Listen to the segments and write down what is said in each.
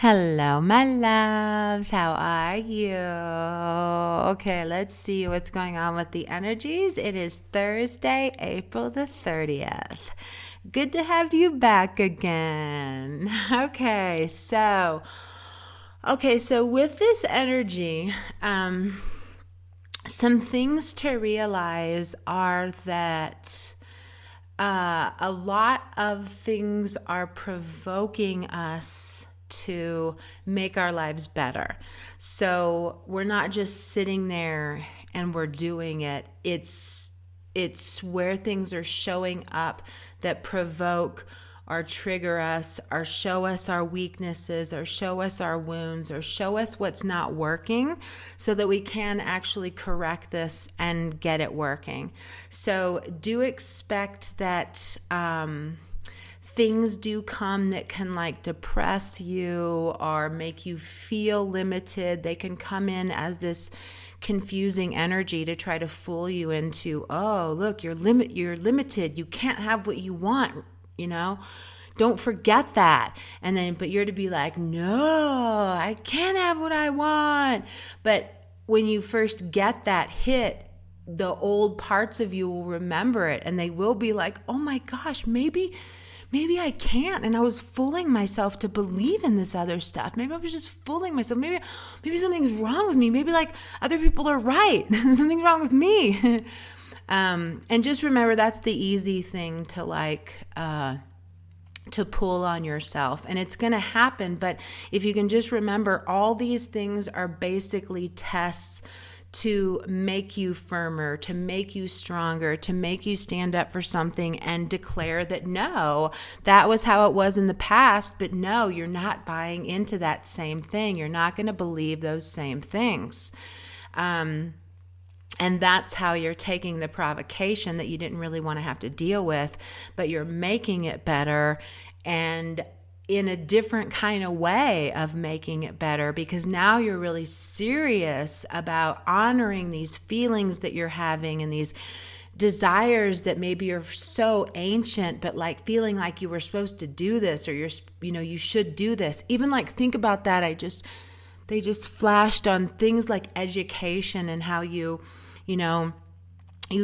Hello, my loves. How are you? Okay, let's see what's going on with the energies. It is Thursday, April the 30th. Good to have you back again. Okay, so with this energy, some things to realize are that a lot of things are provoking us to make our lives better. So we're not just sitting there and we're doing it. It's where things are showing up that provoke or trigger us or show us our weaknesses or show us our wounds or show us what's not working so that we can actually correct this and get it working. So do expect that things do come that can like depress you or make you feel limited. They can come in as this confusing energy to try to fool you into, oh, look, you're limited. You can't have what you want, Don't forget that. And then, but you're to be like, no, I can't have what I want. But when you first get that hit, the old parts of you will remember it and they will be like, oh my gosh, maybe I can't. And I was fooling myself to believe in this other stuff. Maybe I was just fooling myself. Maybe something's wrong with me. Maybe like other people are right. Something's wrong with me. And just remember, that's the easy thing to pull on yourself. And it's going to happen. But if you can just remember, all these things are basically tests to make you firmer, to make you stronger, to make you stand up for something and declare that no, that was how it was in the past, but no, you're not buying into that same thing. You're not going to believe those same things. And that's how you're taking the provocation that you didn't really want to have to deal with, but you're making it better and in a different kind of way of making it better, because now you're really serious about honoring these feelings that you're having and these desires that maybe are so ancient, but like feeling like you were supposed to do this or you should do this. Even like think about that. They just flashed on things like education and how you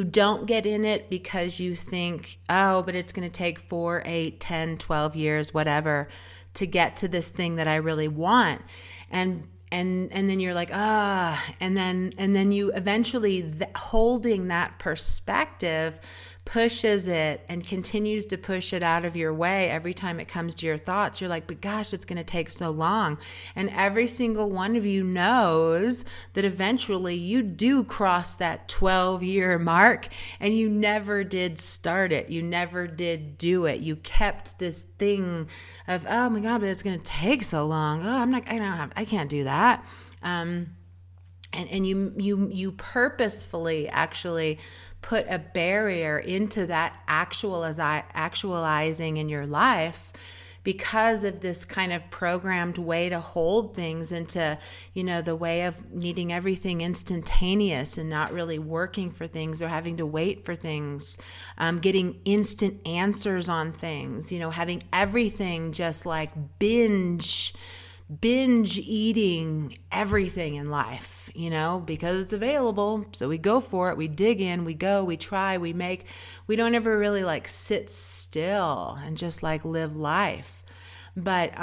don't get in it because you think, oh, but it's going to take 4, 8, 10, 12 years, whatever, to get to this thing that I really want. And then you're like, and then you eventually holding that perspective pushes it and continues to push it out of your way every time it comes to your thoughts. You're like, but gosh, it's going to take so long. And every single one of you knows that eventually you do cross that 12-year mark and you never did start it. You never did do it. You kept this thing of, oh my God, but it's going to take so long. Oh, I can't do that. And you purposefully actually put a barrier into that actualizing in your life because of this kind of programmed way to hold things into, the way of needing everything instantaneous and not really working for things or having to wait for things, getting instant answers on things, having everything just like binge eating everything in life, because it's available. So we go for it. We dig in, we go, we try, we make. We don't ever really like sit still and just like live life. But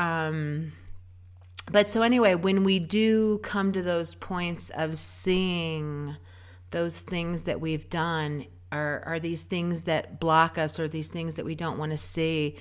so anyway, when we do come to those points of seeing those things that we've done are these things that block us or these things that we don't want to see,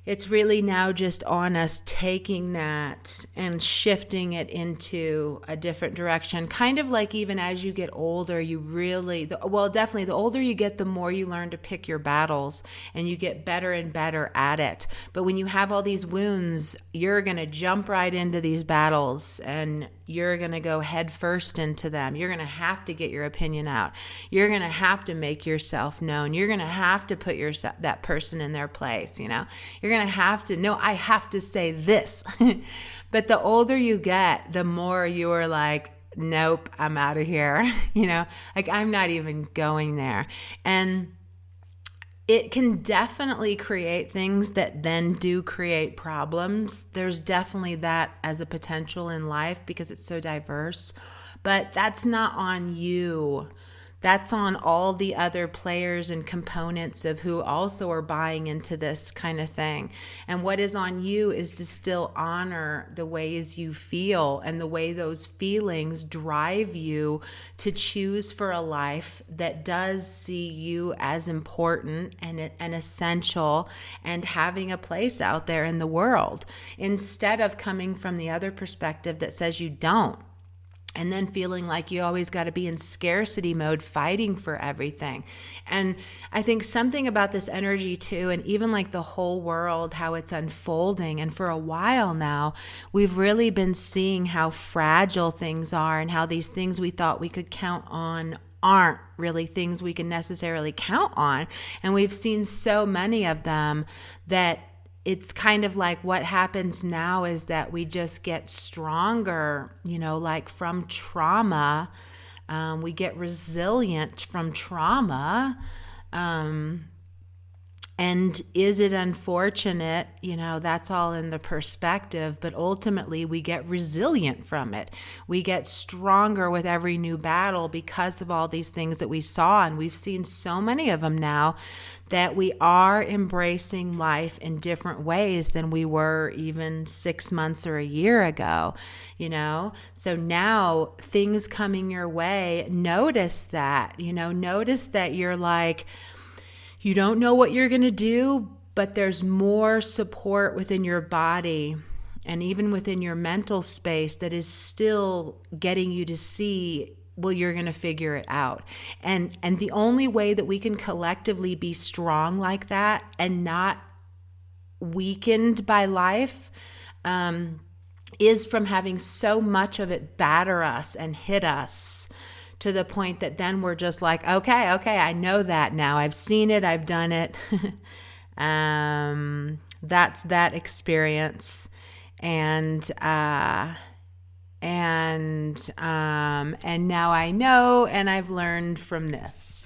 it's really now just on us taking that and shifting it into a different direction. Kind of like even as you get older, definitely the older you get, the more you learn to pick your battles and you get better and better at it. But when you have all these wounds, you're going to jump right into these battles and you're going to go head first into them. You're going to have to get your opinion out. You're going to have to make yourself known. You're going to have to put that person in their place, You're going to have to, no, I have to say this. But the older you get, the more you're like, nope, I'm out of here. Like I'm not even going there. And it can definitely create things that then do create problems. There's definitely that as a potential in life because it's so diverse, but that's not on you. That's on all the other players and components of who also are buying into this kind of thing. And what is on you is to still honor the ways you feel and the way those feelings drive you to choose for a life that does see you as important and essential and having a place out there in the world, instead of coming from the other perspective that says you don't. And then feeling like you always got to be in scarcity mode, fighting for everything. And I think something about this energy too, and even like the whole world, how it's unfolding. And for a while now, we've really been seeing how fragile things are and how these things we thought we could count on aren't really things we can necessarily count on. And we've seen so many of them that it's kind of like what happens now is that we just get stronger, like from trauma. We get resilient from trauma. And is it unfortunate? That's all in the perspective, but ultimately we get resilient from it. We get stronger with every new battle because of all these things that we saw. And we've seen so many of them now that we are embracing life in different ways than we were even 6 months or a year ago, So now things coming your way, notice that, notice that you're like, you don't know what you're going to do, but there's more support within your body and even within your mental space that is still getting you to see, well, you're going to figure it out. And the only way that we can collectively be strong like that and not weakened by life is from having so much of it batter us and hit us, to the point that then we're just like, okay, I know that now. I've seen it. I've done it. That's that experience. And now I know, and I've learned from this.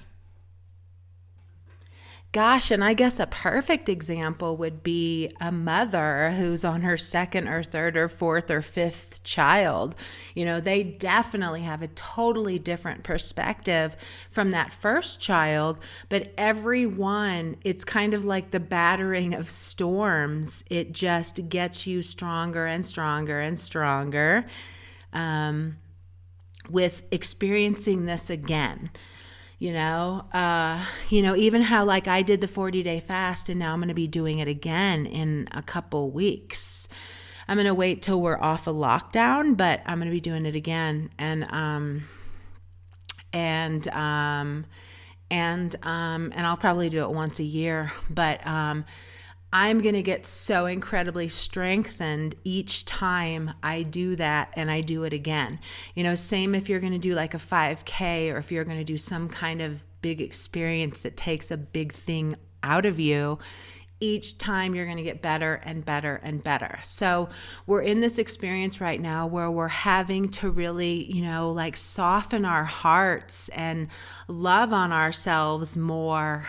Gosh, and I guess a perfect example would be a mother who's on her second or third or fourth or fifth child. They definitely have a totally different perspective from that first child, but everyone, it's kind of like the battering of storms. It just gets you stronger and stronger and stronger with experiencing this again. Even how like I did the 40-day fast and now I'm going to be doing it again in a couple weeks. I'm going to wait till we're off a lockdown, but I'm going to be doing it again. And I'll probably do it once a year, but I'm going to get so incredibly strengthened each time I do that and I do it again. Same if you're going to do like a 5K or if you're going to do some kind of big experience that takes a big thing out of you. Each time you're going to get better and better and better. So we're in this experience right now where we're having to really, like soften our hearts and love on ourselves more,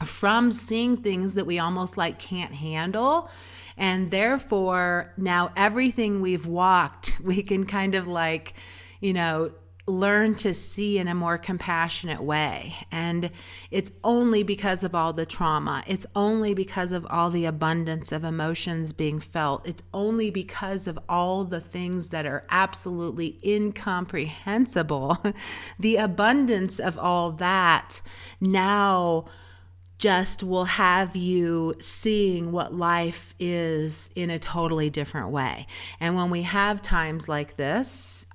from seeing things that we almost like can't handle. And therefore now everything we've walked, we can kind of like, learn to see in a more compassionate way. And it's only because of all the trauma. It's only because of all the abundance of emotions being felt. It's only because of all the things that are absolutely incomprehensible. The abundance of all that now just will have you seeing what life is in a totally different way. And when we have times like this,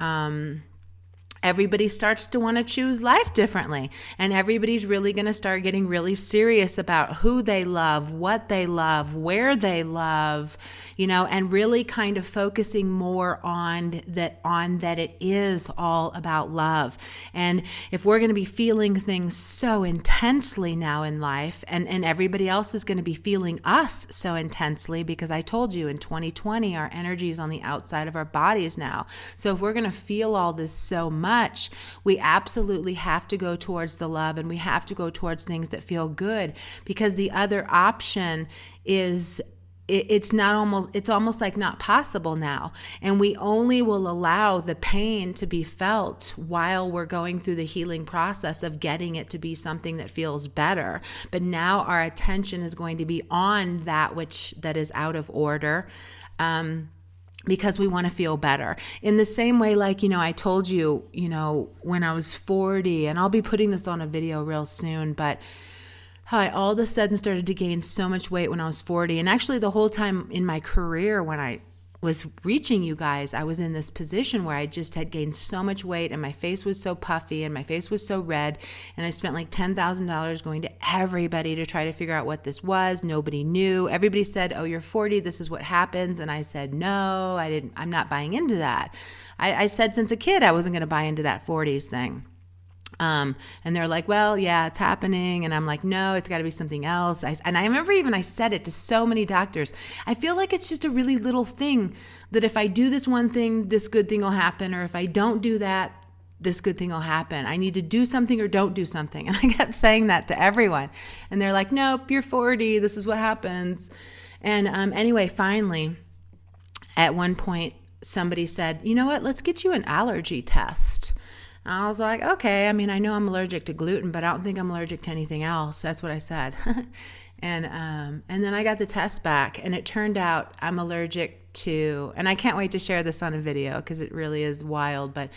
everybody starts to want to choose life differently. And everybody's really going to start getting really serious about who they love, what they love, where they love, and really kind of focusing more on that it is all about love. And if we're going to be feeling things so intensely now in life, and everybody else is going to be feeling us so intensely, because I told you in 2020, our energy is on the outside of our bodies now. So if we're going to feel all this so much, much, we absolutely have to go towards the love, and we have to go towards things that feel good, because the other option is it's almost like not possible now. And we only will allow the pain to be felt while we're going through the healing process of getting it to be something that feels better. But now our attention is going to be on that is out of order, because we want to feel better. In the same way, like, I told you, when I was 40, and I'll be putting this on a video real soon, but how I all of a sudden started to gain so much weight when I was 40. And actually the whole time in my career when I was reaching you guys, I was in this position where I just had gained so much weight, and my face was so puffy and my face was so red. And I spent like $10,000 going to everybody to try to figure out what this was. Nobody knew. Everybody said, oh, you're 40. This is what happens. And I said, no, I'm not buying into that. I said since a kid, I wasn't going to buy into that 40s thing. And they're like, well, yeah, it's happening. And I'm like, no, it's got to be something else. And I remember I said it to so many doctors. I feel like it's just a really little thing that if I do this one thing, this good thing will happen. Or if I don't do that, this good thing will happen. I need to do something or don't do something. And I kept saying that to everyone. And they're like, nope, you're 40. This is what happens. And anyway, finally, at one point, somebody said, you know what, let's get you an allergy test. I was like, okay, I know I'm allergic to gluten, but I don't think I'm allergic to anything else. That's what I said. And then I got the test back, and it turned out I'm allergic to, and I can't wait to share this on a video because it really is wild, but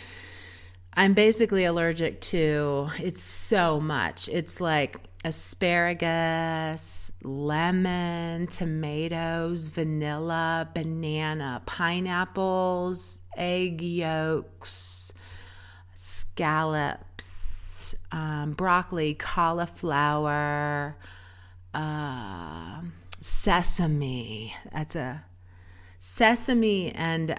I'm basically allergic to, it's so much. It's like asparagus, lemon, tomatoes, vanilla, banana, pineapples, egg yolks, scallops, broccoli, cauliflower, sesame. That's a sesame and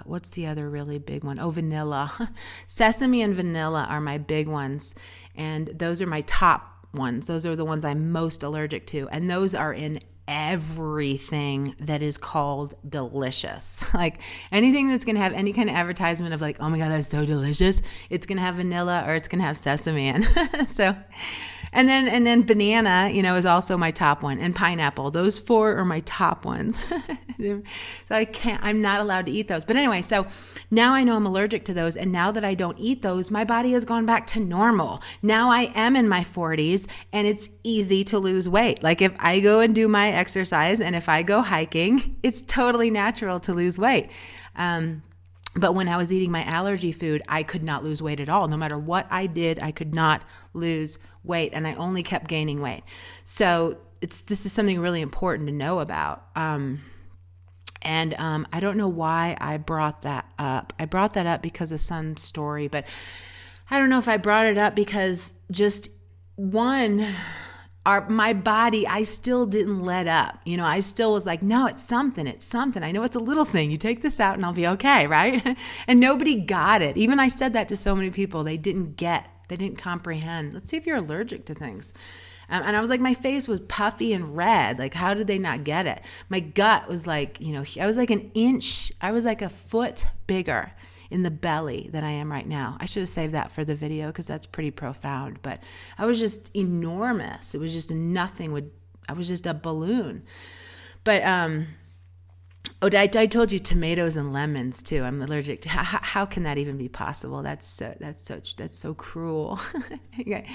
what's the other really big one? Oh, vanilla. Sesame and vanilla are my big ones, and those are my top ones. Those are the ones I'm most allergic to, and those are in everything that is called delicious. Like anything that's going to have any kind of advertisement of like, oh my God, that's so delicious, it's going to have vanilla or it's going to have sesame in. So, and then banana, is also my top one, and pineapple. Those four are my top ones. So I'm not allowed to eat those. But anyway, so now I know I'm allergic to those. And now that I don't eat those, my body has gone back to normal. Now I am in my 40s, and it's easy to lose weight. Like if I go and do my exercise and if I go hiking, it's totally natural to lose weight. But when I was eating my allergy food, I could not lose weight at all. No matter what I did, I could not lose weight, and I only kept gaining weight. So this is something really important to know about. And I don't know why I brought that up. I brought that up because of Sun's story, but I don't know if I brought it up because just my body, I still didn't let up. I still was like, no, it's something. I know it's a little thing. You take this out and I'll be okay, right? And nobody got it. Even I said that to so many people. They didn't comprehend. Let's see if you're allergic to things. And I was like, my face was puffy and red. Like, how did they not get it? My gut was like, I was like I was like a foot bigger in the belly than I am right now. I should have saved that for the video because that's pretty profound. But I was just enormous. It was just I was just a balloon. But I told you tomatoes and lemons too. I'm allergic to. How can that even be possible? That's so cruel. Okay.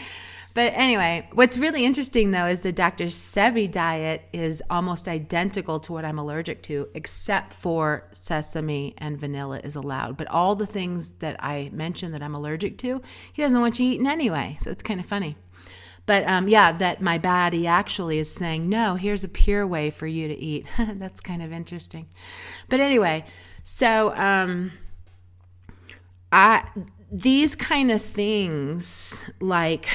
But anyway, what's really interesting though is the Dr. Sebi diet is almost identical to what I'm allergic to, except for sesame and vanilla is allowed. But all the things that I mentioned that I'm allergic to, he doesn't want you eating anyway. So it's kind of funny. But that my body actually is saying, no, here's a pure way for you to eat. That's kind of interesting. But anyway, so these kind of things, like,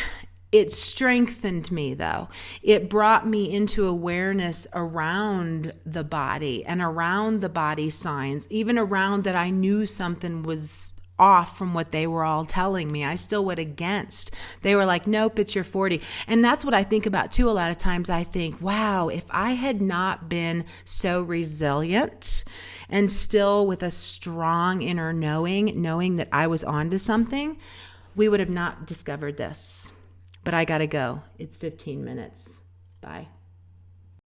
it strengthened me though. It brought me into awareness around the body and around the body signs, even around that I knew something was off from what they were all telling me. I still went against. They were like, nope, it's your 40. And that's what I think about too. A lot of times I think, wow, if I had not been so resilient and still with a strong inner knowing that I was onto something, we would have not discovered this. But I got to go. It's 15 minutes. Bye.